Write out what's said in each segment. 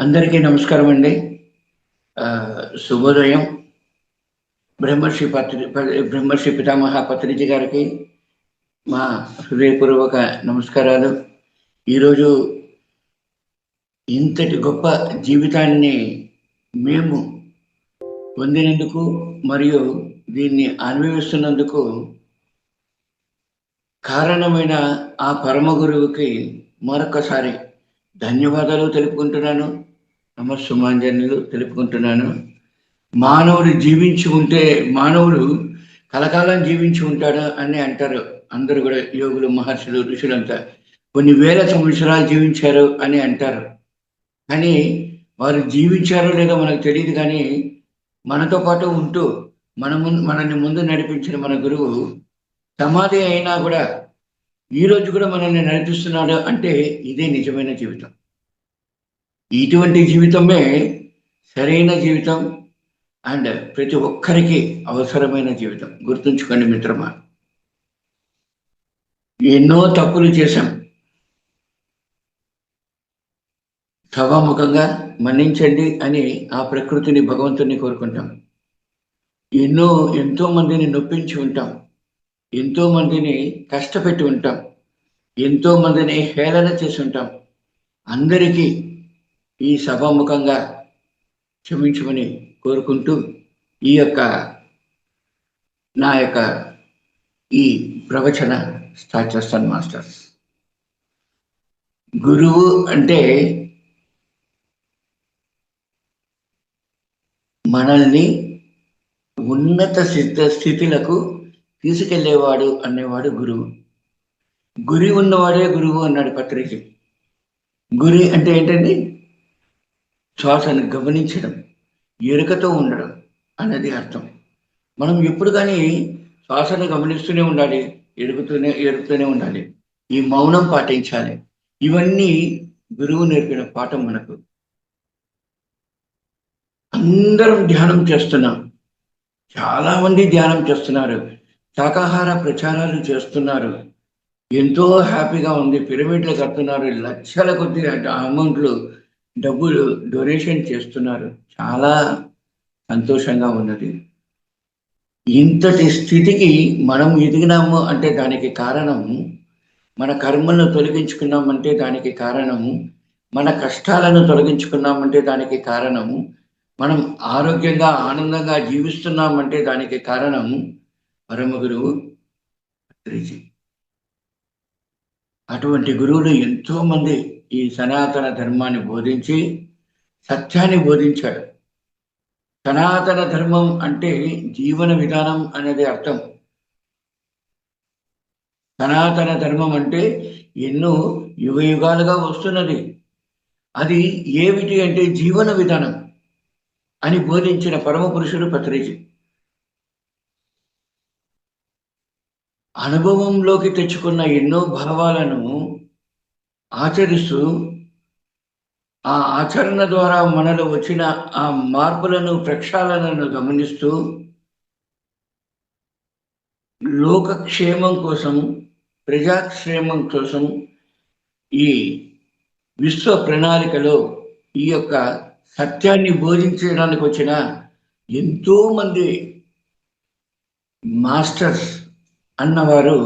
అందరికీ నమస్కారం అండి. శుభోదయం. బ్రహ్మర్షి పితామహ పత్రిజీ గారికి మా హృదయపూర్వక నమస్కారాలు. ఈరోజు ఇంతటి గొప్ప జీవితాన్ని మేము పొందినందుకు మరియు దీన్ని అనుభవిస్తున్నందుకు కారణమైన ఆ పరమ గురువుకి మరొకసారి ధన్యవాదాలు తెలుపుకుంటున్నాను. నమస్సుమాంజన్యులు తెలుపుకుంటున్నాను. మానవుడు జీవించి ఉంటే మానవుడు కలకాలం జీవించి ఉంటాడు అని అంటారు అందరూ కూడా. యోగులు, మహర్షులు, ఋషులంతా కొన్ని వేల సంవత్సరాలు జీవించారు అని అంటారు. కానీ వారు జీవించారో లేదో మనకు తెలియదు. కానీ మనతో పాటు ఉంటూ మనల్ని ముందు నడిపించిన మన గురువు సమాధి అయినా కూడా ఈరోజు కూడా మనల్ని నడిపిస్తున్నాడు అంటే ఇదే నిజమైన జీవితం. ఇటువంటి జీవితమే సరైన జీవితం అండ్ ప్రతి ఒక్కరికి అవసరమైన జీవితం. గుర్తుంచుకోండి మిత్రమా, ఎన్నో తప్పులు చేశాం. సభాముఖంగా మన్నించండి అని ఆ ప్రకృతిని, భగవంతుని కోరుకుంటాం. ఎంతో మందిని నొప్పించి ఉంటాం, ఎంతో మందిని కష్టపెట్టి ఉంటాం, ఎంతో మందిని హేళన చేసి ఉంటాం. అందరికీ ఈ సభాముఖంగా క్షమించమని కోరుకుంటూ నా యొక్క ఈ ప్రవచన స్టార్ట్ చేస్తాను. మాస్టర్స్, గురువు అంటే మనల్ని ఉన్నత స్థితులకు తీసుకెళ్లేవాడు అనేవాడు గురువు. గురి ఉన్నవాడే గురువు అన్నాడు పత్రిజీ. గురి అంటే ఏంటండి? శ్వాసను గమనించడం, ఎరుకతో ఉండడం అన్నది అర్థం. మనం ఎప్పుడు కానీ శ్వాసను గమనిస్తూనే ఉండాలి, ఎరుకుతూనే ఉండాలి, ఈ మౌనం పాటించాలి. ఇవన్నీ గురువు నేర్పిన పాఠం మనకు. అందరం ధ్యానం చేస్తున్నాం, చాలా మంది ధ్యానం చేస్తున్నారు, శాకాహార ప్రచారాలు చేస్తున్నారు, ఎంతో హ్యాపీగా ఉంది, పిరమిడ్లు కడుతున్నారు, లక్షల కొద్ది అమౌంట్లు డబ్బులు డొనేషన్ చేస్తున్నారు, చాలా సంతోషంగా ఉన్నది. ఇంతటి స్థితికి మనం ఎదిగినాము అంటే దానికి కారణము, మన కర్మలను తొలగించుకున్నామంటే దానికి కారణము, మన కష్టాలను తొలగించుకున్నామంటే దానికి కారణము, మనం ఆరోగ్యంగా ఆనందంగా జీవిస్తున్నామంటే దానికి కారణము పరమ గురువు పత్రిజీ. అటువంటి గురువులు ఎంతో మంది ఈ సనాతన ధర్మాన్ని బోధించి సత్యాన్ని బోధించాడు. సనాతన ధర్మం అంటే జీవన విధానం అనేది అర్థం. సనాతన ధర్మం అంటే ఎన్నో యుగాలుగా వస్తున్నది. అది ఏమిటి అంటే జీవన విధానం అని బోధించిన పరమ పురుషుడు పత్రిజీ. అనుభవంలోకి తెచ్చుకున్న ఎన్నో భావాలను ఆచరిస్తూ, ఆ ఆచరణ ద్వారా మనలో వచ్చిన ఆ మార్పులను, ప్రక్షాళనను గమనిస్తూ లోకక్షేమం కోసం, ప్రజాక్షేమం కోసం ఈ విశ్వ ప్రణాళికలో ఈ యొక్క సత్యాన్ని బోధించడానికి వచ్చిన ఎంతో మంది మాస్టర్స్ అన్నవారు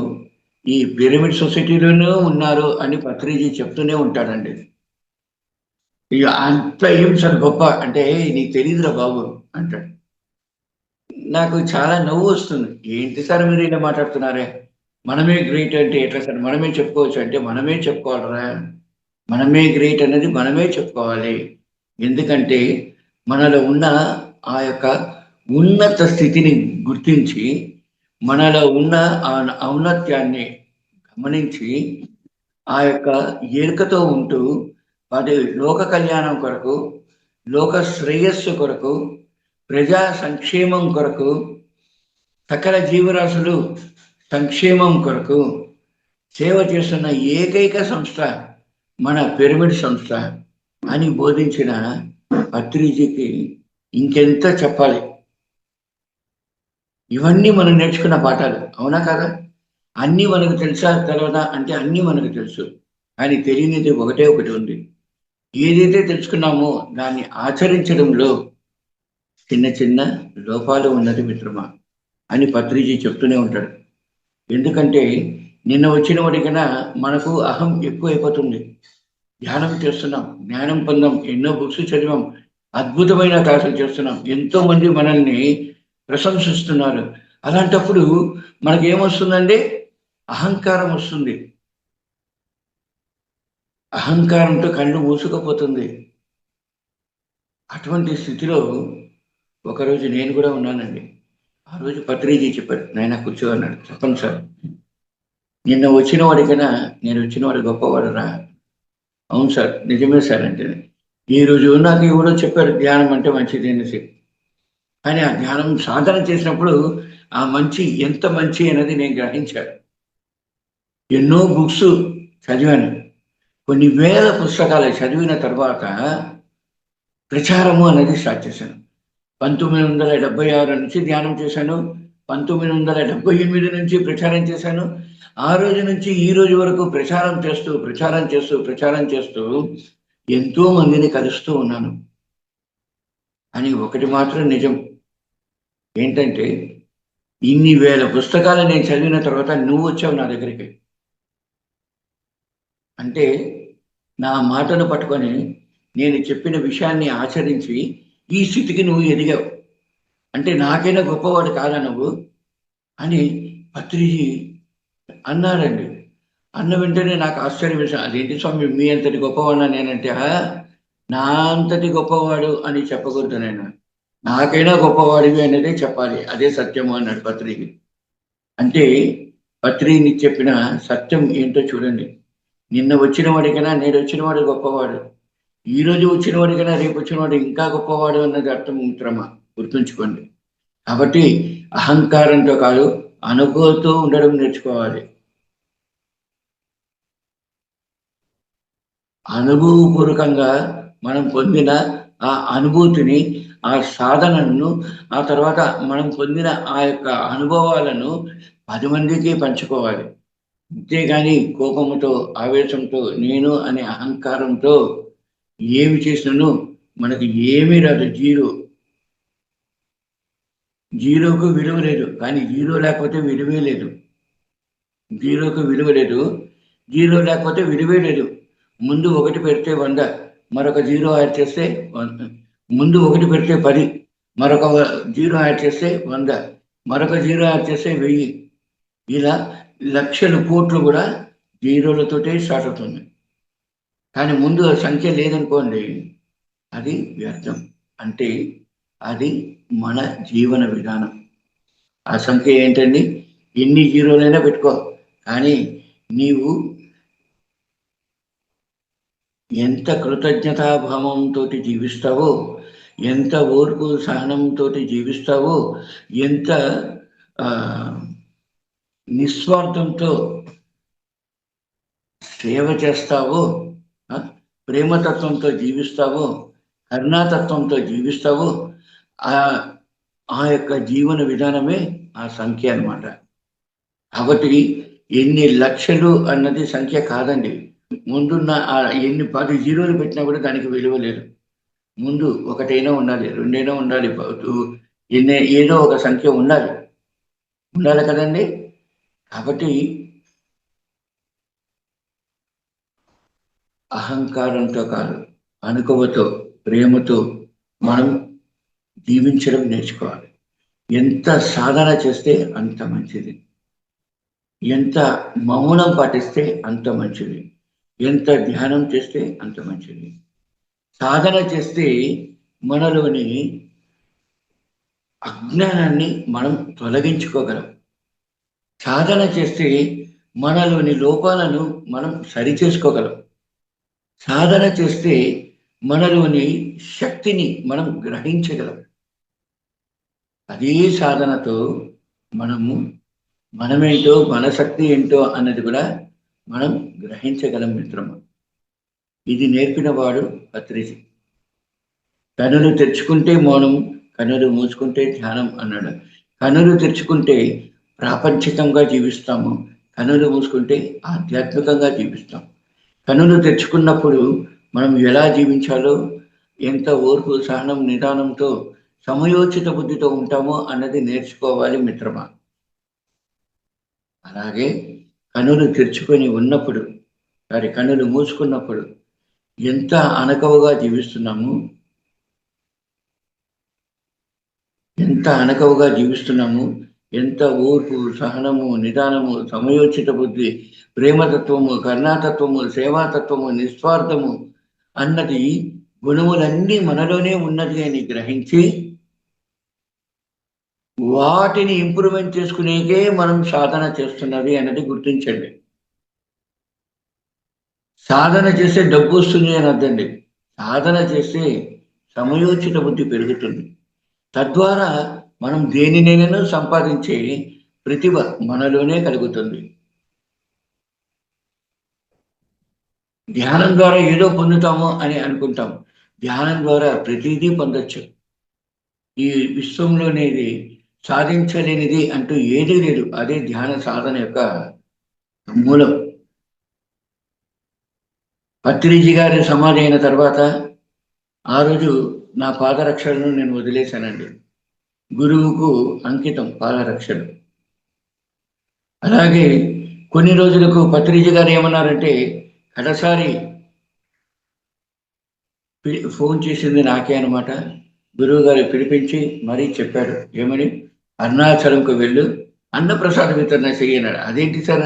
ఈ పిరమిడ్ సొసైటీలోనే ఉన్నారు అని పత్రిజీ చెప్తూనే ఉంటాడండి. ఇక అంత ఏం సార్ గొప్ప అంటే, నీకు తెలియదురా బాబు అంటాడు. నాకు చాలా నవ్వు వస్తుంది. ఏంటి సార్ మీరు ఇలా మాట్లాడుతున్నారే, మనమే గ్రేట్ అంటే ఎట్లా సార్, మనమే చెప్పుకోవచ్చు అంటే మనమే చెప్పుకోవాలరా, మనమే గ్రేట్ అనేది మనమే చెప్పుకోవాలి. ఎందుకంటే మనలో ఉన్న ఆ యొక్క ఉన్నత స్థితిని గుర్తించి, మనలో ఉన్న ఆ ఔన్నత్యాన్ని గమనించి, ఆ యొక్క ఎరుకతో ఉంటూ వాటి లోక కళ్యాణం కొరకు, లోక శ్రేయస్సు కొరకు, ప్రజా సంక్షేమం కొరకు, సకల జీవరాశులు సంక్షేమం కొరకు సేవ చేస్తున్న ఏకైక సంస్థ మన పిరమిడ్ సంస్థ అని బోధించిన పత్రిజీకి ఇంకెంత చెప్పాలి. ఇవన్నీ మనం నేర్చుకున్న పాఠాలు, అవునా కదా? అన్నీ మనకు తెలుసా తెలవదా అంటే అన్నీ మనకు తెలుసు, కానీ తెలియనిది ఒకటే ఒకటి ఉంది. ఏదైతే తెలుసుకున్నామో దాన్ని ఆచరించడంలో చిన్న చిన్న లోపాలు ఉన్నది మిత్రమా అని పత్రిజీ చెప్తూనే ఉంటాడు. ఎందుకంటే నిన్న వచ్చిన వాడికైనా మనకు అహం ఎక్కువైపోతుంది. ధ్యానం చేస్తున్నాం, జ్ఞానం పొందాం, ఎన్నో బుక్స్ చదివాం, అద్భుతమైన క్లాసులు చేస్తున్నాం, ఎంతో మంది మనల్ని ప్రశంసిస్తున్నారు. అలాంటప్పుడు మనకేమొస్తుందంటే అహంకారం వస్తుంది. అహంకారంతో కళ్ళు మూసుకుపోతుంది. అటువంటి స్థితిలో ఒకరోజు నేను కూడా ఉన్నానండి. ఆ రోజు పత్రిజీ చెప్పాడు, నాయన కూర్చో అన్నాడు. చెప్పండి సార్. నిన్న వచ్చిన వాడికైనా నేను వచ్చిన వాడు గొప్పవాడు రా. అవును సార్, నిజమే సార్ అంటే. ఈరోజు నాకు ఎవరో చెప్పారు ధ్యానం అంటే మంచిది అనేసి. కానీ ఆ ధ్యానం సాధన చేసినప్పుడు ఆ మంచి ఎంత మంచి అనేది నేను గ్రహించాను. ఎన్నో బుక్స్ చదివాను, కొన్ని వేల పుస్తకాలు చదివిన తర్వాత ప్రచారము అనేది స్టార్ట్ చేశాను. 1976 నుంచి ధ్యానం చేశాను, 1978 నుంచి ప్రచారం చేశాను. ఆ రోజు నుంచి ఈ రోజు వరకు ప్రచారం చేస్తూ ఎంతో మందిని కలుస్తూ ఉన్నాను. అని ఒకటి మాత్రం నిజం ఏంటంటే, ఇన్ని వేల పుస్తకాలు నేను చదివిన తర్వాత నువ్వు వచ్చావు నా దగ్గరికి. అంటే నా మాటను పట్టుకొని నేను చెప్పిన విషయాన్ని ఆచరించి ఈ స్థితికి నువ్వు ఎదిగావు. అంటే నాకైనా గొప్పవాడు కాదా నువ్వు అని పత్రిజీ అన్నాడండి. అన్న వెంటనే నాకు ఆశ్చర్యం వేసాను. అదేంటి స్వామి మీ అంతటి గొప్పవాడినా నేనంటే, నా అంతటి గొప్పవాడు అని చెప్పకూడదు, నేను నాకైనా గొప్పవాడివి అనేదే చెప్పాలి, అదే సత్యము అన్నాడు పత్రిజీ. అంటే పత్రిజీ చెప్పిన సత్యం ఏంటో చూడండి. నిన్న వచ్చిన వాడికైనా నేడు వచ్చిన వాడు గొప్పవాడు, ఈరోజు వచ్చిన వాడికైనా రేపు వచ్చిన వాడు ఇంకా గొప్పవాడు అన్నది అర్థం మిత్రమా, గుర్తుంచుకోండి. కాబట్టి అహంకారంతో కాదు, అనుభూతితో ఉండడం నేర్చుకోవాలి. అనుభవపూర్వకంగా మనం పొందిన ఆ అనుభూతిని, ఆ సాధనను, ఆ తర్వాత మనం పొందిన ఆ యొక్క అనుభవాలను 10 మందికి పంచుకోవాలి. అంతేగాని కోపముతో, ఆవేశంతో, నేను అనే అహంకారంతో ఏమి చేసినాను మనకి ఏమీ రాదు. జీరోకు విలువ లేదు. కానీ జీరో లేకపోతే విలువే లేదు. జీరోకు విలువ లేదు, జీరో లేకపోతే విలువే లేదు. ముందు 1 పెడితే 100, మరొక జీరో యాడ్ చేస్తే ముందు 1 పెడితే 10, మరొక జీరో యాడ్ చేస్తే 100, మరొక జీరో యాడ్ చేస్తే 1000. ఇలా లక్షలు కోట్లు కూడా జీరోలతోటే స్టార్ట్ అవుతుంది. కానీ ముందు సంఖ్య లేదనుకోండి, అది వ్యర్థం. అంటే అది మన జీవన విధానం. ఆ సంఖ్య ఏంటండి? ఎన్ని జీరోలైనా పెట్టుకో, కానీ నీవు ఎంత కృతజ్ఞతాభావంతో జీవిస్తావో, ఎంత ఓర్పు సహనంతో జీవిస్తావో, ఎంత నిస్వార్థంతో సేవ చేస్తావో, ప్రేమతత్వంతో జీవిస్తావో, కరుణాతత్వంతో జీవిస్తావో, ఆ యొక్క జీవన విధానమే ఆ సంఖ్య అన్నమాట. కాబట్టి ఎన్ని లక్షలు అన్నది సంఖ్య కాదండి. ముందున్న ఎన్ని 10 జీరోలు పెట్టినా కూడా దానికి విలువ లేదు. ముందు 1 ఉండాలి, 2 ఉండాలి, ఏదో ఒక సంఖ్య ఉండాలి కదండి. కాబట్టి అహంకారంతో కాదు, అనుకవతో, ప్రేమతో మనం జీవించడం నేర్చుకోవాలి. ఎంత సాధన చేస్తే అంత మంచిది, ఎంత మౌనం పాటిస్తే అంత మంచిది, ఎంత ధ్యానం చేస్తే అంత మంచిది. సాధన చేస్తే మనలోని అజ్ఞానాన్ని మనం తొలగించుకోగలం. సాధన చేస్తే మనలోని లోపాలను మనం సరిచేసుకోగలం. సాధన చేస్తే మనలోని శక్తిని మనం గ్రహించగలం. అదే సాధనతో మనమేంటో, మన శక్తి ఏంటో అన్నది కూడా మనం గ్రహించగలం మిత్రము. ఇది నేర్పిన వాడు పత్రిజీ. కనులు తెరుచుకుంటే మౌనం, కనులు మూసుకుంటే ధ్యానం అన్నాడు. కనులు తెరుచుకుంటే ప్రాపంచికంగా జీవిస్తాము, కనులు మూసుకుంటే ఆధ్యాత్మికంగా జీవిస్తాం. కనులు తెరుచుకున్నప్పుడు మనం ఎలా జీవించాలో, ఎంత ఓర్పు, సహనం, నిదానంతో, సమయోచిత బుద్ధితో ఉంటామో అన్నది నేర్చుకోవాలి మిత్రమా. అలాగే కనులు తెరుచుకొని ఉన్నప్పుడు, కనులు మూసుకున్నప్పుడు ఎంత అనకవుగా జీవిస్తున్నాము, ఎంత ఓర్పు, సహనము, నిదానము, సమయోచిత బుద్ధి, ప్రేమతత్వము, కరుణాతత్వము, సేవాతత్వము, నిస్వార్థము అన్నది గుణములన్నీ మనలోనే ఉన్నది అని గ్రహించి వాటిని ఇంప్రూవ్మెంట్ చేసుకునేకే మనం సాధన చేస్తున్నది అన్నది గుర్తించండి. సాధన చేస్తే డబ్బు వస్తుంది అని అర్థండి. సాధన చేస్తే సమయోచిత బుద్ధి పెరుగుతుంది. తద్వారా మనం దేనినైనా సంపాదించే ప్రతిభ మనలోనే కలుగుతుంది. ధ్యానం ద్వారా ఏదో పొందుతాము అని అనుకుంటాం. ధ్యానం ద్వారా ప్రతిదీ పొందొచ్చు. ఈ విశ్వంలోనేది సాధించలేనిది అంటూ ఏదీ లేదు. అదే ధ్యాన సాధన యొక్క మూలం. పత్రిజీ గారి సమాధి అయిన తర్వాత ఆ రోజు నా పాదరక్షలను నేను వదిలేశానండి. గురువుకు అంకితం పాదరక్షలు. అలాగే కొన్ని రోజులకు పత్రిజీ గారు ఏమన్నారంటే, కడసారి ఫోన్ చేసింది నాకే అనమాట. గురువు గారు పిలిపించి మరీ చెప్పాడు, ఏమని, అరుణాచలంకు వెళ్ళు, అన్నప్రసాద వితరణ చెయ్యన్నాడు. అదేంటి సార్,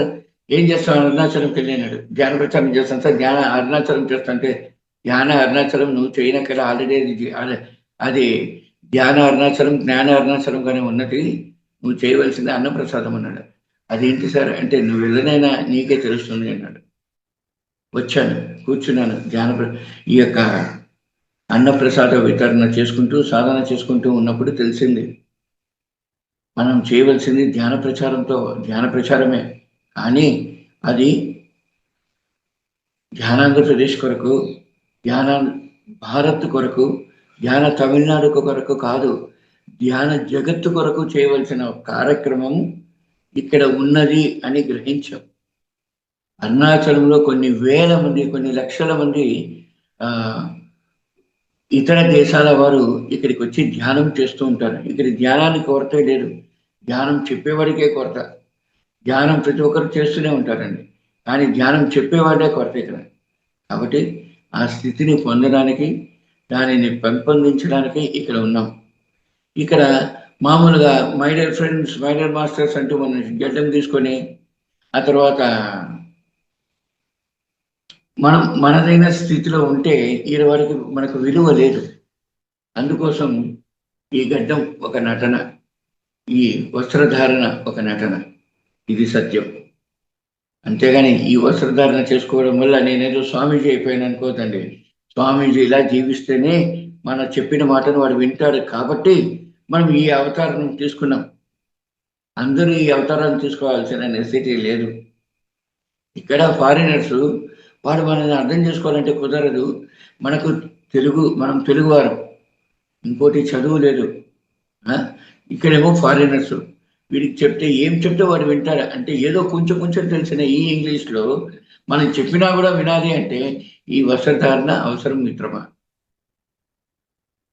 ఏం చేస్తాను, అరుణాచలంకి వెళ్ళినాడు. ధ్యాన ప్రచారం చేస్తాను సార్, ధ్యాన అరుణాచలం చేస్తుంటే, ధ్యాన అరుణాచలం నువ్వు చేయనక్కడ ఆల్రెడీ అది ధ్యాన అరుణాచలం, జ్ఞాన అరుణాచలం కానీ ఉన్నది, నువ్వు చేయవలసింది అన్నప్రసాదం అన్నాడు. అదేంటి సార్ అంటే, నువ్వు వెళ్ళనైనా నీకే తెలుస్తుంది అన్నాడు. వచ్చాను, కూర్చున్నాను. ఈ యొక్క అన్నప్రసాద వితరణ చేసుకుంటూ సాధన చేసుకుంటూ ఉన్నప్పుడు తెలిసింది, మనం చేయవలసింది ధ్యాన ప్రచారమే. కానీ అది ధ్యానాంధ్రప్రదేశ్ కొరకు, ధ్యాన భారత్ కొరకు, ధ్యాన తమిళనాడు కొరకు కాదు, ధ్యాన జగత్తు కొరకు చేయవలసిన కార్యక్రమం ఇక్కడ ఉన్నది అని గ్రహించాం. అరుణాచలంలో కొన్ని వేల మంది, కొన్ని లక్షల మంది ఇతర దేశాల వారు ఇక్కడికి వచ్చి ధ్యానం చేస్తూ ఉంటారు. ఇక్కడ ధ్యానానికి కొరత లేదు, ధ్యానం చెప్పేవాడికే కొరత. ధ్యానం ప్రతి ఒక్కరు చేస్తూనే ఉంటారండి, కానీ ధ్యానం చెప్పేవాడే కొరత ఇక్కడ. కాబట్టి ఆ స్థితిని పొందడానికి, దానిని పెంపొందించడానికి ఇక్కడ ఉన్నాం. ఇక్కడ మామూలుగా my dear friends, my dear masters అంటూ మనం గడ్డం తీసుకొని ఆ తర్వాత మనం మనదైన స్థితిలో ఉంటే ఈ వరకు మనకు విలువ లేదు. అందుకోసం ఈ గడ్డం ఒక నటన, ఈ వస్త్రధారణ ఒక నటన, ఇది సత్యం. అంతేగాని ఈ వస్త్రధారణ చేసుకోవడం వల్ల నేనేదో స్వామీజీ అయిపోయాను అనుకోదండి. స్వామీజీ ఇలా జీవిస్తేనే మన చెప్పిన మాటను వాడు వింటాడు కాబట్టి మనం ఈ అవతారం తీసుకున్నాం. అందరూ ఈ అవతారాన్ని తీసుకోవాల్సిన నెసిటీ లేదు. ఇక్కడ ఫారినర్స్ వాడు మనల్ని అర్థం చేసుకోవాలంటే కుదరదు. మనం తెలుగువారం, ఇంకోటి చదువు లేదు. ఇక్కడేమో ఫారినర్స్, వీడికి చెప్తే ఏం చెప్తే వాడు వింటారు. అంటే ఏదో కొంచెం తెలిసిన ఈ ఇంగ్లీష్లో మనం చెప్పినా కూడా వినాలి అంటే ఈ వస్త్రధారణ అవసరం మిత్రమా.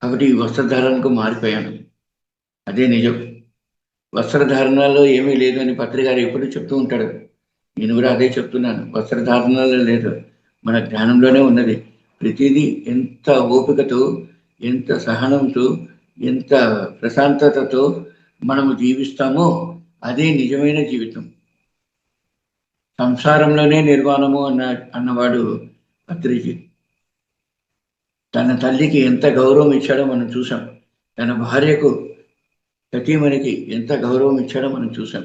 కాబట్టి ఈ వస్త్రధారణకు మారిపోయాను, అదే నిజం. వస్త్రధారణలో ఏమీ లేదు అని పత్రికారు ఎప్పుడు చెప్తూ ఉంటాడు. నేను కూడా అదే చెప్తున్నాను, వస్త్రధారణలో లేదు, మన జ్ఞానంలోనే ఉన్నది. ప్రతిదీ ఎంత ఓపికతో, ఎంత సహనంతో, ఎంత ప్రశాంతతతో మనము జీవిస్తామో అదే నిజమైన జీవితం. సంసారంలోనే నిర్వాణము అన్నవాడు పత్రిజీ. తన తల్లికి ఎంత గౌరవం ఇచ్చాడో మనం చూసాం, తన భార్యకు, సతీమణికి ఎంత గౌరవం ఇచ్చాడో మనం చూసాం.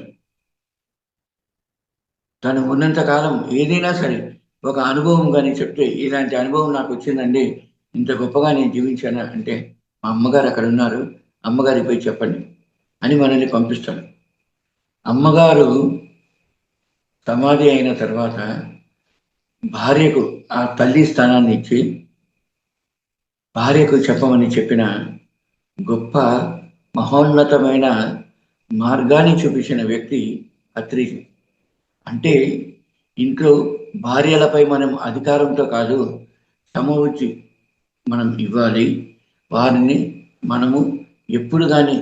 తను ఉన్నంత కాలం ఏదైనా సరే ఒక అనుభవం కానీ చెప్తే, ఇలాంటి అనుభవం నాకు వచ్చిందండి, ఇంత గొప్పగా నేను జీవించాను అంటే, మా అమ్మగారు అక్కడ ఉన్నారు, అమ్మగారికి పోయి చెప్పండి అని మనల్ని పంపిస్తాడు. అమ్మగారు సమాధి అయిన తర్వాత భార్యకు ఆ తల్లి స్థానాన్ని ఇచ్చి భార్యకు చెప్పమని చెప్పిన గొప్ప మహోన్నతమైన మార్గాన్ని చూపించిన వ్యక్తి అత్రిజీ. అంటే ఇంట్లో భార్యలపై మనం అధికారంతో కాదు, సమవుచ్చి మనం ఇవ్వాలి. వారిని మనము ఎప్పుడు కానీ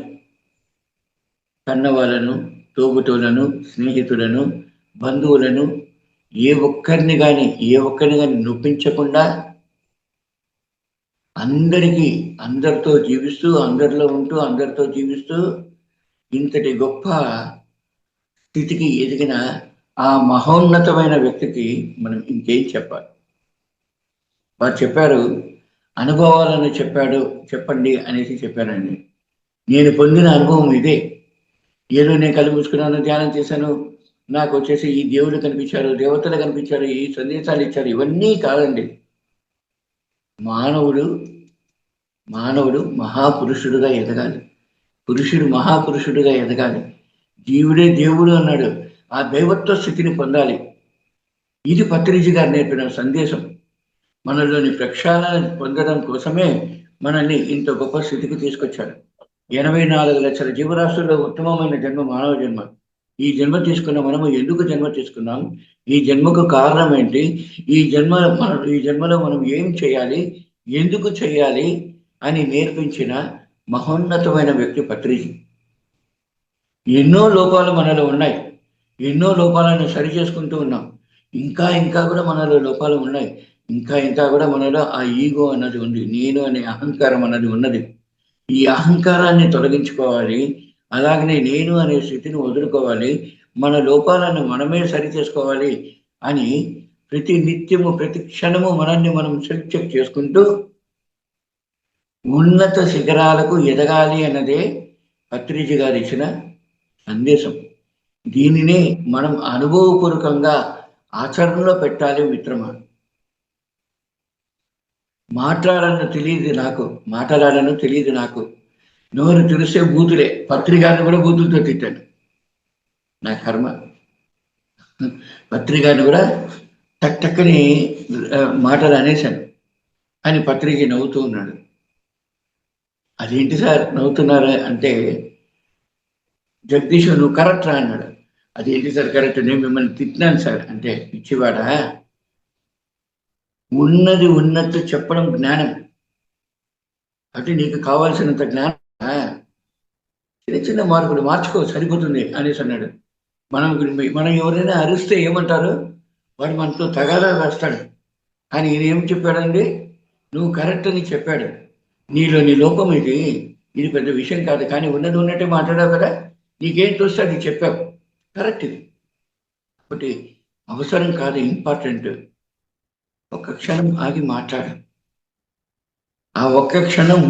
కన్నవాళ్ళను, తోబుట్టువులను, స్నేహితులను, బంధువులను ఏ ఒక్కరిని కానీ నొప్పించకుండా అందరితో జీవిస్తూ, అందరిలో ఉంటూ, అందరితో జీవిస్తూ ఇంతటి గొప్ప స్థితికి ఎదిగిన ఆ మహోన్నతమైన వ్యక్తికి మనం ఇంకేం చెప్పాలి? వారు చెప్పారు, అనుభవాలను చెప్పండి అనేసి చెప్పారండి. నేను పొందిన అనుభవం ఇదే. ఏదో నేను కళ్ళు మూసుకున్నాను, ధ్యానం చేశాను, నాకు వచ్చేసి ఈ దేవుడు కనిపించారు, దేవతలు కనిపించారు, ఈ సందేశాలు ఇచ్చారు, ఇవన్నీ కాదండి. మానవుడు మహాపురుషుడుగా ఎదగాలి. పురుషుడు మహాపురుషుడుగా ఎదగాలి. జీవుడే దేవుడు అన్నాడు. ఆ దైవత్వ స్థితిని పొందాలి. ఇది పత్రిజీ గారు నేర్పిన సందేశం. మనలోని ప్రక్షాళన పొందడం కోసమే మనల్ని ఇంత గొప్ప స్థితికి తీసుకొచ్చాడు. 84 లక్షల జీవరాశుల్లో ఉత్తమమైన జన్మ మానవ జన్మ. ఈ జన్మ తీసుకున్న మనము ఎందుకు జన్మ తీసుకున్నాం? ఈ జన్మకు కారణం ఏంటి? ఈ జన్మలో మనం ఏం చేయాలి, ఎందుకు చేయాలి అని నేర్పించిన మహోన్నతమైన వ్యక్తి పత్రిజీ. ఎన్నో లోపాలు మనలో ఉన్నాయి. ఎన్నో లోపాలను సరి చేసుకుంటూ ఉన్నాం. ఇంకా కూడా మనలో లోపాలు ఉన్నాయి. ఇంకా కూడా మనలో ఆ ఈగో అన్నది ఉంది, నేను అనే అహంకారం అన్నది ఉన్నది. ఈ అహంకారాన్ని తొలగించుకోవాలి. అలాగనే నేను అనే స్థితిని వదులుకోవాలి. మన లోపాలను మనమే సరి చేసుకోవాలి అని ప్రతి నిత్యము, ప్రతి క్షణము మనల్ని మనం సెల్ఫ్ చెక్ చేసుకుంటూ ఉన్నత శిఖరాలకు ఎదగాలి అన్నదే పత్రిజీ గారు ఇచ్చిన సందేశం. దీనినే మనం అనుభవపూర్వకంగా ఆచరణలో పెట్టాలి మిత్రమా. మాట్లాడను తెలియదు నాకు. నోరు తెలిసే బూతులే. పత్రికాన్ని కూడా బూతులతో తిట్టాను. నా కర్మ. పత్రికాన్ని కూడా టక్కని మాటలు అనేశాను అని పత్రిక నవ్వుతూ ఉన్నాడు. అదేంటి సార్ నవ్వుతున్నారు అంటే, జగదీష్ నువ్వు కరెక్ట్ రా అన్నాడు. అదేంటి సార్ కరెక్ట్? నేను మిమ్మల్ని తిట్టినాను సార్ అంటే, పిచ్చివాడా, ఉన్నట్టు చెప్పడం జ్ఞానం. అంటే నీకు కావాల్సినంత జ్ఞానం చిన్న మార్పులు మార్చుకో సరిపోతుంది అనేసి అన్నాడు. మనం ఎవరైనా అరిస్తే ఏమంటారు? వాడు మనతో తగాదా వేస్తాడు. కానీ ఈయన ఏం చెప్పాడండి? నువ్వు కరెక్ట్ అని చెప్పాడు. నీలోని లోపం ఇది పెద్ద విషయం కాదు, కానీ ఉన్నట్టే మాట్లాడావు కదా, నీకేం తోస్తే అది చెప్పావు, కరెక్ట్. ఇది ఒకటి అవసరం కాదు, ఇంపార్టెంట్. ఒక్క క్షణం ఆగి మాట్లాడు. ఆ ఒక్క క్షణం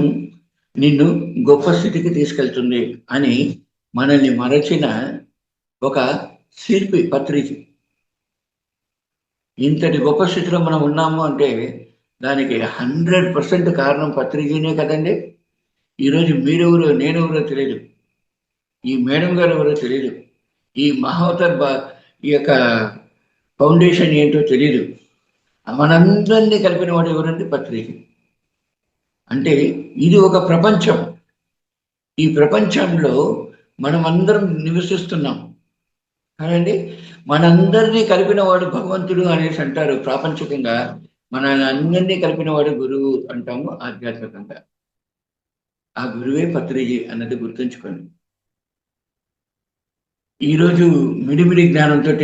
నిన్ను గొప్ప స్థితికి తీసుకెళ్తుంది అని మనల్ని మరచిన ఒక శిల్పి పత్రిజీ. ఇంతటి గొప్ప స్థితిలో మనం ఉన్నాము అంటే దానికి 100% కారణం పత్రిజీనే కదండి. ఈరోజు మీరెవరో నేనెవరో తెలియదు, ఈ మేడం గారు ఎవరో తెలియదు, ఈ మహావతార్ ఈ యొక్క ఫౌండేషన్ ఏంటో తెలియదు. మనందరినీ కలిపిన వాడు ఎవరండి? పత్రిజీ. అంటే ఇది ఒక ప్రపంచం. ఈ ప్రపంచంలో మనమందరం నివసిస్తున్నాం కానండి. మనందరినీ కలిపిన వాడు భగవంతుడు అనేసి అంటారు ప్రాపంచికంగా. మన అందరినీ కలిపిన వాడు గురువు అంటాము ఆధ్యాత్మికంగా. ఆ గురువే పత్రిజీ అన్నది గుర్తుంచుకోండి. ఈరోజు మిడిమిడి జ్ఞానంతో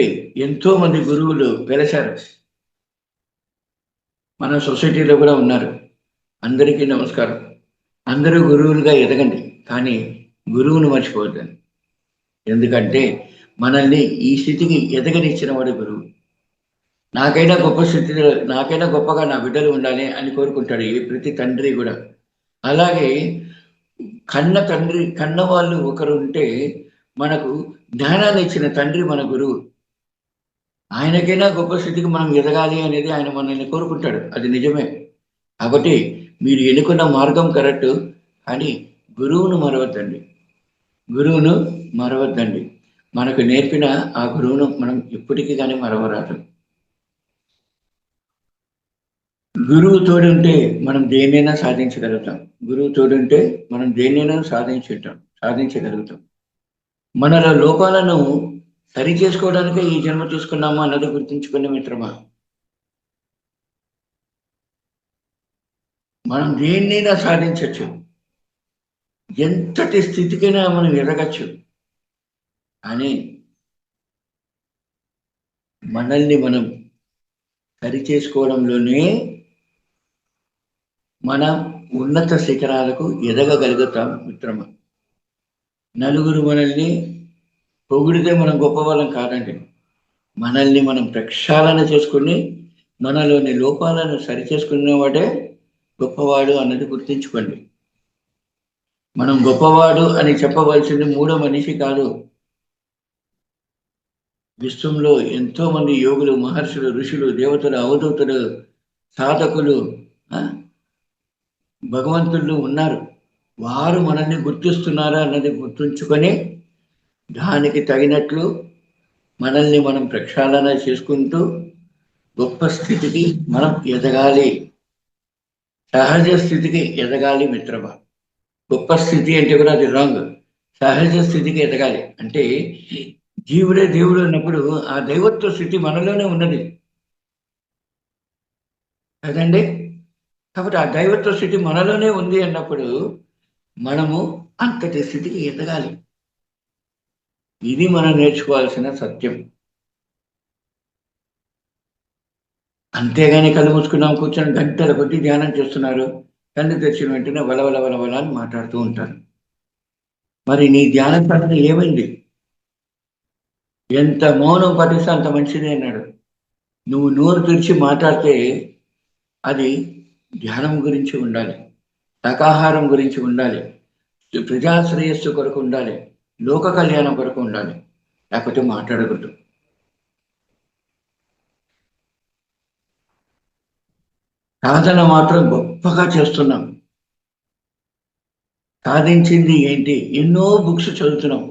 ఎంతో మంది గురువులు వెలశారు. మన సొసైటీలో కూడా ఉన్నారు. అందరికీ నమస్కారం. అందరూ గురువులుగా ఎదగండి, కానీ గురువును మర్చిపోవద్దండి. ఎందుకంటే మనల్ని ఈ స్థితికి ఎదగనిచ్చిన వాడు గురువు. నాకైనా గొప్ప స్థితిలో, నాకైనా గొప్పగా నా బిడ్డలు ఉండాలి అని కోరుకుంటాడు ఏ ప్రతి తండ్రి కూడా. అలాగే కన్న వాళ్ళు ఒకరు ఉంటే మనకు జ్ఞానాన్ని ఇచ్చిన తండ్రి మన గురువు. ఆయనకైనా గొప్ప స్థితికి మనం ఎదగాలి అనేది ఆయన మనల్ని కోరుకుంటాడు. అది నిజమే. కాబట్టి మీరు ఎన్నుకున్న మార్గం కరెక్ట్, కానీ గురువును మరవద్దండి. మనకు నేర్పిన ఆ గురువును మనం ఎప్పటికీ కానీ మరవరాదు. గురువు తోడుంటే మనం దేన్నైనా సాధించగలుగుతాం. గురువు తోడుంటే మనం దేన్నైనా సాధించగలుగుతాం. మనలో లోపాలను సరి చేసుకోవడానికే ఈ జన్మ తీసుకున్నామా అన్నది గుర్తుంచుకునే మిత్రమా. మనం దేన్నైనా సాధించవచ్చు, ఎంతటి స్థితికైనా మనం ఎదగచ్చు. అని మనల్ని మనం సరి చేసుకోవడంలోనే మన ఉన్నత శిఖరాలకు ఎదగగలుగుతాం మిత్రమా. నలుగురు మనల్ని పొగిడితే మనం గొప్పవాళ్ళం కాదండి. మనల్ని మనం ప్రక్షాళన చేసుకుని మనలోని లోపాలను సరిచేసుకునేవాడే గొప్పవాడు అన్నది గుర్తించుకోండి. మనం గొప్పవాడు అని చెప్పవలసింది మూడో మనిషి కాదు. విశ్వంలో ఎంతో మంది యోగులు, మహర్షులు, ఋషులు, దేవతలు, అవధూతులు, సాధకులు, భగవంతులు ఉన్నారు. వారు మనల్ని గుర్తిస్తున్నారా అన్నది గుర్తుంచుకొని దానికి తగినట్లు మనల్ని మనం ప్రక్షాళన చేసుకుంటూ గొప్ప స్థితికి మనం ఎదగాలి. సహజ స్థితికి ఎదగాలి మిత్రమా. గొప్ప స్థితి అంటే కూడా అది రాంగ్. సహజ స్థితికి ఎదగాలి అంటే జీవుడే దేవుడు అన్నప్పుడు ఆ దైవత్వ స్థితి మనలోనే ఉన్నది కదండి. కాబట్టి ఆ దైవత్వ స్థితి మనలోనే ఉంది అన్నప్పుడు మనము అంతటి స్థితికి ఎదగాలి. ఇది మనం నేర్చుకోవాల్సిన సత్యం. అంతేగాని కళ్ళు మూసుకున్నాం, కూర్చొని గంటల కొద్ది ధ్యానం చేస్తున్నారు, కళ్ళు తెచ్చిన వెంటనే వలవల వలవల అని మాట్లాడుతూ ఉంటారు. మరి నీ ధ్యాన సాధన ఏమైంది? ఎంత మౌనం పాటిస్తే అంత మంచిది అన్నాడు. నువ్వు నోరు తెరిచి మాట్లాడితే అది ధ్యానం గురించి ఉండాలి, శాకాహారం గురించి ఉండాలి, ప్రజాశ్రేయస్సు కొరకు ఉండాలి, లోక కళ్యాణం కొరకు ఉండాలి, లేకపోతే మాట్లాడకూడదు. సాధన మాత్రం గొప్పగా చేస్తున్నాం. సాధించింది ఏంటి? ఎన్నో బుక్స్ చదువుతున్నాం,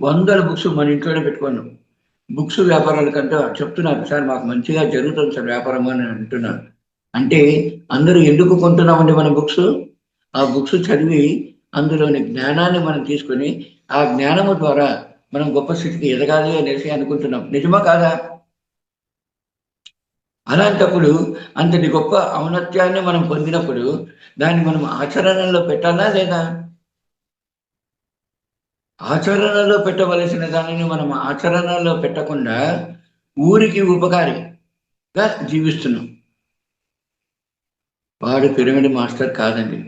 100 బుక్స్ మన ఇంట్లోనే పెట్టుకున్నాం. బుక్స్ వ్యాపారాల కంటే చెప్తున్నారు, సార్ మాకు మంచిగా జరుగుతుంది సార్ వ్యాపారం అని అంటున్నారు. అంటే అందరూ ఎందుకు కొంటున్నామండి మన బుక్స్? ఆ బుక్స్ చదివి అందులోని జ్ఞానాన్ని మనం తీసుకొని ఆ జ్ఞానము ద్వారా మనం గొప్ప స్థితికి ఎదగాలి అనేసి అనుకుంటున్నాం. నిజమా కాదా? అలాంటప్పుడు అంతటి గొప్ప ఔన్నత్యాన్ని మనం పొందినప్పుడు దాన్ని మనం ఆచరణలో పెట్టాలా లేదా? ఆచరణలో పెట్టవలసిన దానిని మనం ఆచరణలో పెట్టకుండా ఊరికి ఉపకారిగా జీవిస్తున్నాం. వాడు పిరమిడ్ మాస్టర్ కాదండి.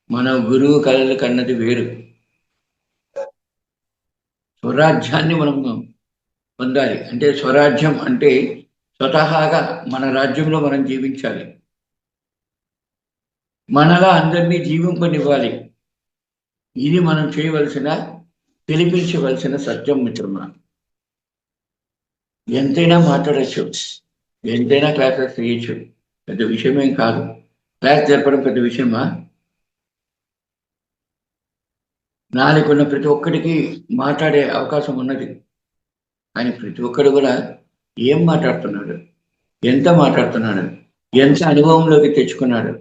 మన గురువు కళలు కన్నది వేరు. స్వరాజ్యాన్ని మనం పొందాలి. అంటే స్వరాజ్యం అంటే స్వతహాగా మన రాజ్యంలో మనం జీవించాలి, మనలా అందరినీ జీవింపనివ్వాలి. ఇది మనం చేయవలసిన, తెలిపించవలసిన సత్యం మిత్రమా. ఎంతైనా మాట్లాడచ్చు, ఎంతైనా క్లాసెస్ చేయొచ్చు, పెద్ద విషయమేం కాదు. క్లాస్ జరపడం పెద్ద విషయమా? నాలుగున్న ప్రతి ఒక్కడికి మాట్లాడే అవకాశం ఉన్నది. కానీ ప్రతి ఒక్కడు కూడా ఏం మాట్లాడుతున్నాడు, ఎంత మాట్లాడుతున్నాడు, ఎంత అనుభవంలోకి తెచ్చుకున్నాడు,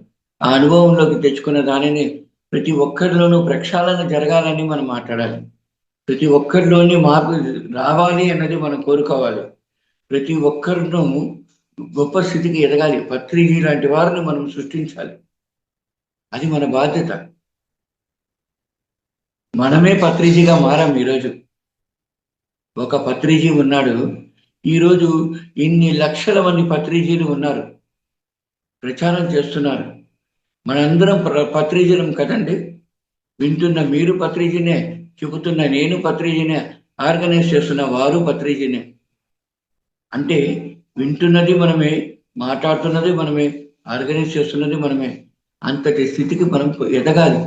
ఆ అనుభవంలోకి తెచ్చుకున్న దానిని ప్రతి ఒక్కరిలోనూ ప్రక్షాళన జరగాలని మనం మాట్లాడాలి. ప్రతి ఒక్కరిలోని మార్పు రావాలి అన్నది మనం కోరుకోవాలి. ప్రతి ఒక్కరిను గొప్ప స్థితికి ఎదగాలి. పత్రిజీ లాంటి వారిని మనం సృష్టించాలి. అది మన బాధ్యత. మనమే పత్రిజీగా మారాం. ఈరోజు ఒక పత్రిజీ ఉన్నాడు, ఈరోజు ఇన్ని లక్షల మంది పత్రిజీలు ఉన్నారు, ప్రచారం చేస్తున్నారు. మనందరం పత్రిజీలం కదండి. వింటున్న మీరు పత్రిజీనే, చెబుతున్న నేను పత్రిజీనే, ఆర్గనైజ్ చేస్తున్న వారు పత్రిజీనే. అంటే వింటున్నది మనమే, మాట్లాడుతున్నది మనమే, ఆర్గనైజ్ చేస్తున్నది మనమే. అంతటి స్థితికి మనం ఎదగాలి.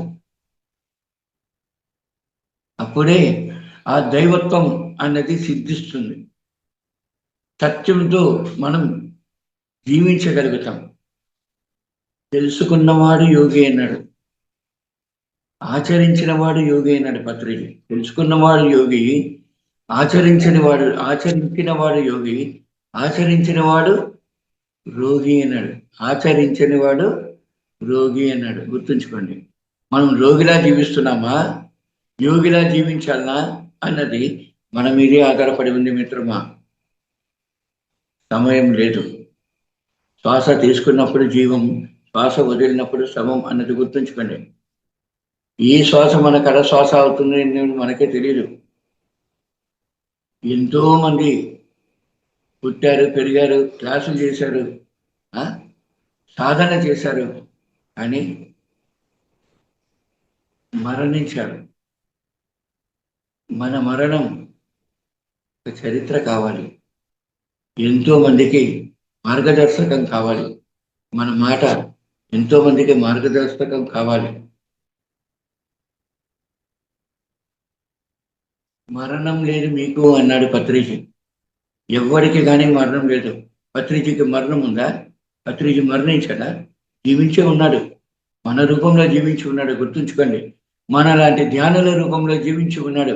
అప్పుడే ఆ దైవత్వం అన్నది సిద్ధిస్తుంది. సత్యంతో మనం జీవించగలుగుతాం. తెలుసుకున్నవాడు యోగి అన్నాడు, ఆచరించిన వాడు యోగి అన్నాడు పత్రిజీ. తెలుసుకున్నవాడు యోగి, ఆచరించిన వాడు యోగి, ఆచరించిన వాడు రోగి అన్నాడు. ఆచరించిన వాడు రోగి అన్నాడు. గుర్తుంచుకోండి. మనం రోగిలా జీవిస్తున్నామా, యోగిలా జీవించాలనా అన్నది మన మీదే ఆధారపడి ఉంది మిత్రమా. సమయం లేదు. శ్వాస తీసుకున్నప్పుడు జీవం, శ్వాస వదిలినప్పుడు శవం అన్నది గుర్తుంచుకోండి. ఈ శ్వాస మన కడ శ్వాస అవుతుంది మనకే తెలియదు. ఎంతో మంది పుట్టారు, పెరిగారు, క్లాసులు చేశారు, సాధన చేశారు, కానీ మరణించారు. మన మరణం చరిత్ర కావాలి, ఎంతో మందికి మార్గదర్శకం కావాలి, మన మాట ఎంతో మందికి మార్గదర్శకం కావాలి. మరణం లేదు మీకు అన్నాడు పత్రిజీ. ఎవరికి కానీ మరణం లేదు. పత్రిజీకి మరణం ఉందా? పత్రిజీ మరణించాడా? జీవించే ఉన్నాడు, మన రూపంలో జీవించి ఉన్నాడు. గుర్తుంచుకోండి, మన లాంటి ధ్యానుల రూపంలో జీవించి ఉన్నాడు.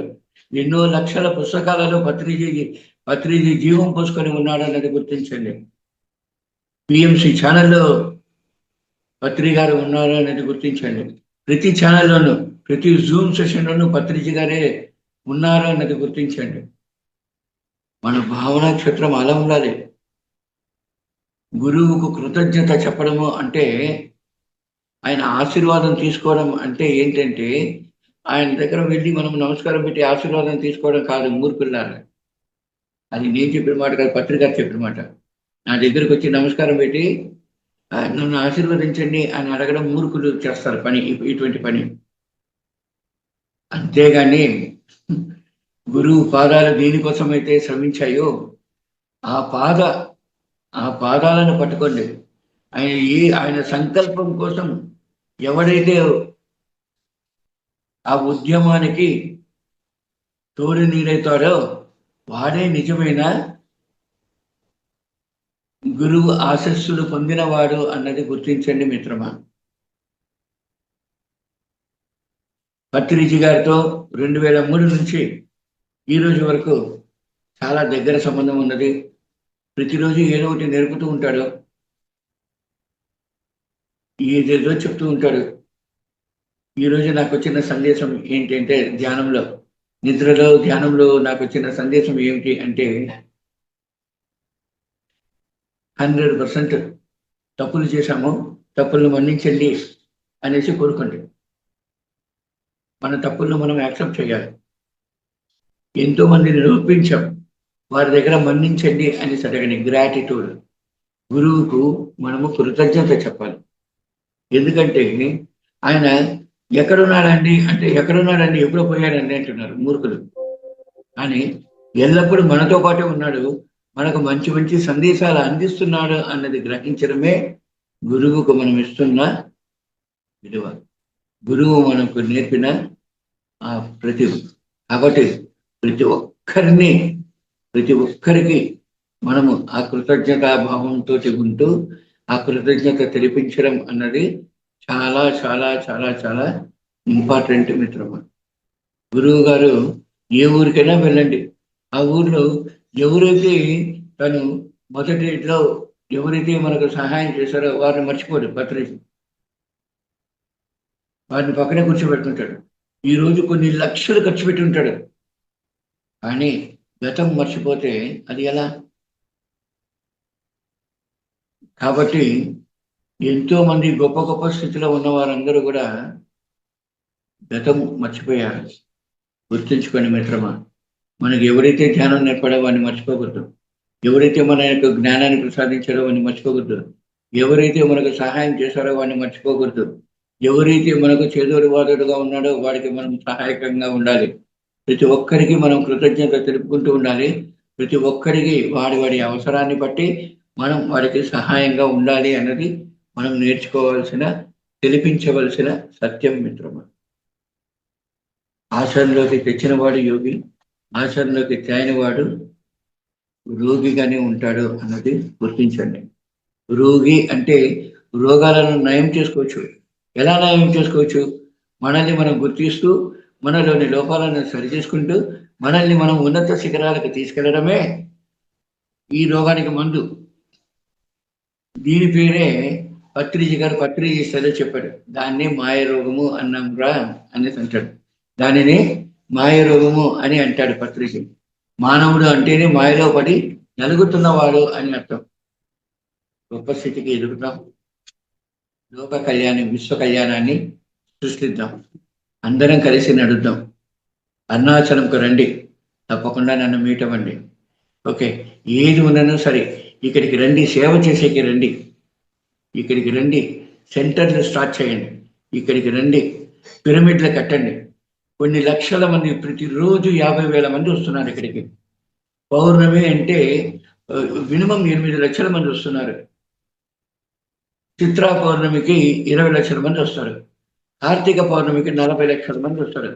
ఎన్నో లక్షల పుస్తకాలలో పత్రిజీ జీవం పోసుకొని ఉన్నాడు అన్నది గుర్తించండి. పిఎంసి ఛానల్లో పత్రి గారు ఉన్నారు అనేది గుర్తించండి. ప్రతి ఛానల్లోనూ, ప్రతి జూమ్ సెషన్లోనూ పత్రిజీ గారే ఉన్నారు అన్నది గుర్తించండి. మన భావనా క్షేత్రం అలా ఉండాలి. గురువుకు కృతజ్ఞత చెప్పడము అంటే, ఆయన ఆశీర్వాదం తీసుకోవడం అంటే ఏంటంటే, ఆయన దగ్గర వెళ్ళి మనం నమస్కారం పెట్టి ఆశీర్వాదం తీసుకోవడం కాదు మూర్ఖుల్లారా. అది నేను చెప్పిన మాట కాదు, పత్రిక చెప్పిన మాట. నా దగ్గరకు వచ్చి నమస్కారం పెట్టి నన్ను ఆశీర్వదించండి అని అడగడం మూర్ఖులు చేస్తారు పని, ఇటువంటి పని. అంతేగాని గురువు పాదాలు దేనికోసమైతే శ్రమించాయో ఆ పాదాలను పట్టుకోండి. ఆయన సంకల్పం కోసం ఎవరైతే ఆ ఉద్యమానికి తోడు నీడైతాడో వాడే నిజమైన గురువు ఆశస్సులు పొందినవాడు అన్నది గుర్తించండి మిత్రమా. పత్రిజీ గారితో 2003 నుంచి ఈ రోజు వరకు చాలా దగ్గర సంబంధం ఉన్నది. ప్రతిరోజు ఏదో ఒకటి నేర్పుతూ ఉంటాడు, ఏదేదో చెప్తూ ఉంటాడు. ఈరోజు నాకు వచ్చిన సందేశం ఏంటంటే, నిద్రలో ధ్యానంలో నాకు వచ్చిన సందేశం ఏమిటి అంటే, 100% తప్పులు చేశాము, తప్పులను మన్నించండి అనేసి కోరుకోండి. మన తప్పులను మనం యాక్సెప్ట్ చేయాలి. ఎంతో మందిని ఒప్పించాం, వారి దగ్గర మన్నించండి అని అడగండి. గ్రాటిట్యూడ్. గురువుకు మనము కృతజ్ఞత చెప్పాలి. ఎందుకంటే ఆయన ఎక్కడున్నాడండి అంటే, ఎక్కడున్నాడండి, ఎప్పుడో పోయాడండి అంటున్నారు మూర్ఖులు. కానీ ఎల్లప్పుడూ మనతో పాటే ఉన్నాడు, మనకు మంచి మంచి సందేశాలు అందిస్తున్నాడు అన్నది గ్రహించడమే గురువుకు మనం ఇస్తున్న విలువ, గురువు మనకు నేర్పిన ఆ ప్రతిభ. కాబట్టి ప్రతి ఒక్కరికి మనము ఆ కృతజ్ఞతా భావంతో ఉంటూ ఆ కృతజ్ఞత తెలిపించడం అన్నది చాలా చాలా చాలా చాలా ఇంపార్టెంట్ మిత్రమా. గురువు గారు ఏ ఊరికైనా వెళ్ళండి, ఆ ఊర్లో ఎవరైతే తను మొదటిలో ఎవరైతే మనకు సహాయం చేశారో వారిని మర్చిపోడు పత్రిక. వారిని పక్కనే కూర్చోబెట్టుకుంటాడు. ఈరోజు కొన్ని లక్షలు ఖర్చు పెట్టి ఉంటాడు, కానీ గతం మర్చిపోతే అది ఎలా? కాబట్టి ఎంతో మంది గొప్ప గొప్ప స్థితిలో ఉన్న వారందరూ కూడా గతం మర్చిపోయారు. గుర్తుంచుకోండి మిత్రమా, మనకి ఎవరైతే ధ్యానం నేర్పడో వాడిని మర్చిపోకూడదు, ఎవరైతే మన యొక్క జ్ఞానాన్ని ప్రసాదించారో వాడిని మర్చిపోకూడదు, ఎవరైతే మనకు సహాయం చేశారో వాడిని మర్చిపోకూడదు, ఎవరైతే మనకు చేదోడు వాదోడుగా ఉన్నాడో వాడికి మనం సహాయకంగా ఉండాలి. ప్రతి ఒక్కరికి మనం కృతజ్ఞత తెలుపుకుంటూ ఉండాలి. ప్రతి ఒక్కరికి వాడి అవసరాన్ని బట్టి మనం వాడికి సహాయంగా ఉండాలి అన్నది మనం నేర్చుకోవాల్సిన, తెలిపించవలసిన సత్యం మిత్రమా. ఆచరణలోకి తెచ్చిన వాడు యోగి, ఆచరణలోకి తేనివాడు రోగిగానే ఉంటాడు అన్నది గుర్తించండి. రోగి అంటే రోగాలను నయం చేసుకోవచ్చు. ఎలా నయం చేసుకోవచ్చు? మనల్ని మనం గుర్తిస్తూ, మనలోని లోపాలను సరిచేసుకుంటూ, మనల్ని మనం ఉన్నత శిఖరాలకు తీసుకెళ్లడమే ఈ రోగానికి మందు. దీని పేరే పత్రిజీ గారు పత్రిజీ స్థలో చెప్పాడు. దాన్ని మాయ రోగము అన్నాంరా అనేసి అంటాడు. దానిని మాయ రోగము అని అంటాడు పత్రిజీ. మానవుడు అంటేనే మాయలో పడి నలుగుతున్నవాడు అని అర్థం. గొప్ప స్థితికి ఎదుగుతాం. లోక కళ్యాణి విశ్వ కళ్యాణాన్ని సృష్టిద్దాం. అందరం కలిసి నడుద్దాం. అరుణాచలంకు రండి, తప్పకుండా నన్ను మీట్ అవ్వండి. ఓకే, ఏది ఉన్ననో సరే ఇక్కడికి రండి, సేవ చేసేకి రండి, ఇక్కడికి రండి, సెంటర్లు స్టార్ట్ చేయండి, ఇక్కడికి రండి, పిరమిడ్లు కట్టండి. కొన్ని లక్షల మంది ప్రతిరోజు 50,000 మంది వస్తున్నారు ఇక్కడికి. పౌర్ణమి అంటే మినిమం 8 లక్షల మంది వస్తున్నారు. చిత్రా పౌర్ణమికి 20 లక్షల మంది వస్తారు. కార్తీక పౌర్ణమికి 40 లక్షల మంది వస్తారు.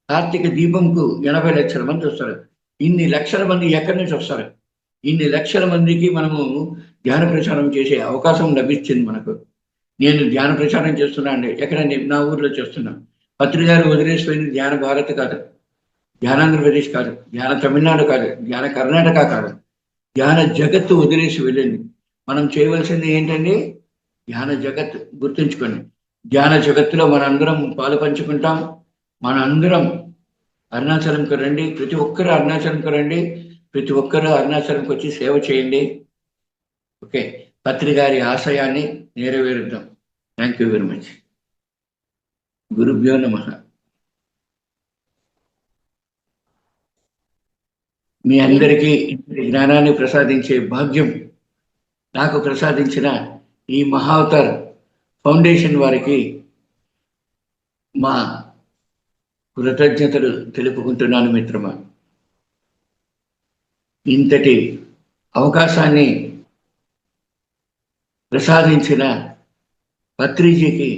కార్తీక దీపంకు 80 లక్షల మంది వస్తారు. ఇన్ని లక్షల మంది ఎక్కడి నుంచి వస్తారు? ఇన్ని లక్షల మందికి మనము ధ్యాన ప్రచారం చేసే అవకాశం లభించింది మనకు. నేను ధ్యాన ప్రచారం చేస్తున్నా అండి, ఎక్కడ నా ఊర్లో చేస్తున్నా. పత్రికారు వదిలేసిపోయింది ధ్యాన భారత్ కాదు, ధ్యాన ఆంధ్రప్రదేశ్ కాదు, ధ్యాన తమిళనాడు కాదు, ధ్యాన కర్ణాటక కాదు, ధ్యాన జగత్తు వదిలేసి వెళ్ళింది. మనం చేయవలసింది ఏంటండి? ధ్యాన జగత్ గుర్తుంచుకోండి. ధ్యాన జగత్తులో మనందరం పాలు పంచుకుంటాం. మనందరం అరుణాచలంకి రండి, ప్రతి ఒక్కరు అరుణాచలంకి రండి, ప్రతి ఒక్కరూ అరుణాచలంకి వచ్చి సేవ చేయండి. ఓకే, పత్రికారి ఆశయాన్ని నెరవేరుద్దాం. Thank you very much. గురుభ్యో నమః. మీ అందరికీ జ్ఞానాన్ని ప్రసాదించే భాగ్యం నాకు ప్రసాదించిన ఈ మహావతార్ ఫౌండేషన్ వారికి మా కృతజ్ఞతలు తెలుపుకుంటున్నాను మిత్రమా. ఇంతటి అవకాశాన్ని ప్రసాదించిన పత్రిజీకి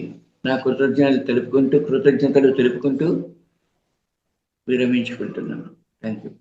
నా కృతజ్ఞతలు తెలుపుకుంటూ విరమించుకుంటున్నాను. Thank you.